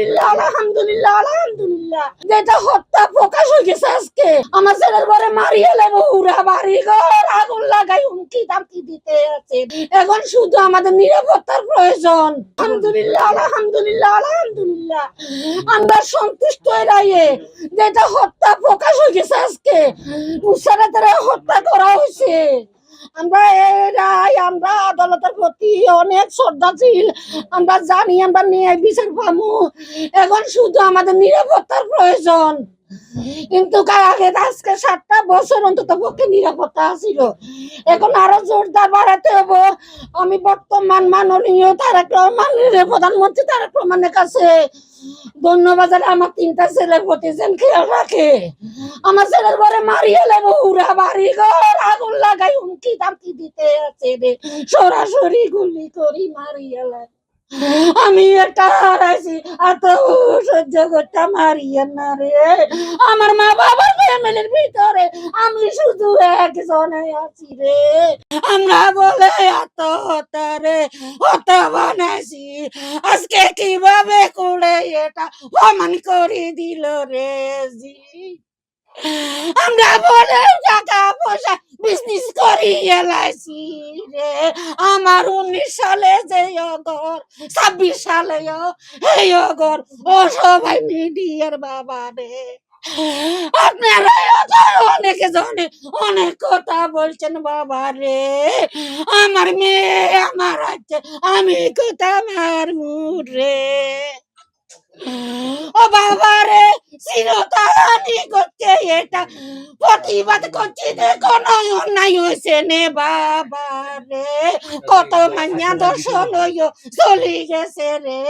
আলহামদুলিল্লাহ আলহামদুলিল্লাহ আলহামদুলিল্লাহ যেটা হত্যা প্রকাশ হয়ে গেছে আজকে আমার ছেলের ঘরে মারিয়ে লেবো উড়া বাড়ি ঘর আগুন লাগাই হুমকি দামকি দিতে আছে। এখন শুধু আমাদের নিরাপত্তার প্রয়োজন। আলহামদুলিল্লাহ আলহামদুলিল্লাহ আলহামদুলিল্লাহ আমরা সন্তুষ্ট রায়ে যেটা হত্যা প্রকাশ হয়ে গেছে আজকে মুসারাতের হত্যা করা হয়েছে। আমরা আমরা আদালতের প্রতি অনেক শ্রদ্ধাশীল। আমরা জানি আমরা নিয়ে বিচার পাবো। এখন শুধু আমাদের নিরাপত্তার প্রয়োজন। কিন্তু আগে আজকে 7টা বছর অন্তত পক্ষে নিরাপত্তা ছিল, এখন আরো জোরদার বাড়াতে হবে। আমি বর্তমান মাননীয় তারেক রহমানের প্রধানমন্ত্রী তারেক রহমানের কাছে ধন্যবাদ। আমার 3টা ছেলের প্রতি যেন খেয়াল রাখে। আমার ছেলের ঘরে মারিয়ে লেবো উড়া বাড়ি ঘর আগুন লাগাই হুমকি দামকি দিতে আছে রে, সরাসরি গুলি করি মারিয়ে লাগে। আমি এটা হারাইছি এত সহ্য করতে মারিয়ে না রে। আমার মা বাবার ফ্যামিলির ভিতরে আমি শুধু একজনে আছি রে। আমরা বলে আত্মহত্যা রে হত্যা বানাইছি, আজকে কিভাবে করে এটা প্রমাণ করে দিল রে জি। আমরা বলে টাকা পয়সা বিজনেস করি এলাইছি রে। আমার 19 সালে যে অগর 26 সালে এই অগর ও সবাই মিডিয়ার বাবা রে। আপনারা অনেকে জনে অনেক কথা বলছেন বাবা রে। আমার মেয়ে আমার আছে, আমি কথা মারমু রে। ও বাবা রে চিরতাহানি করছে এটা প্রতিবাদ করছি যে কোন অন্যায় হয়েছে নে বাবা রে। কত মাইয়া দর্শন হইও চলে গেছে রে।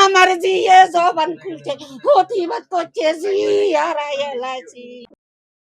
আমার জিয়ে জবান খুলছে প্রতিবাদ করছে জি হারাই এলাইছি।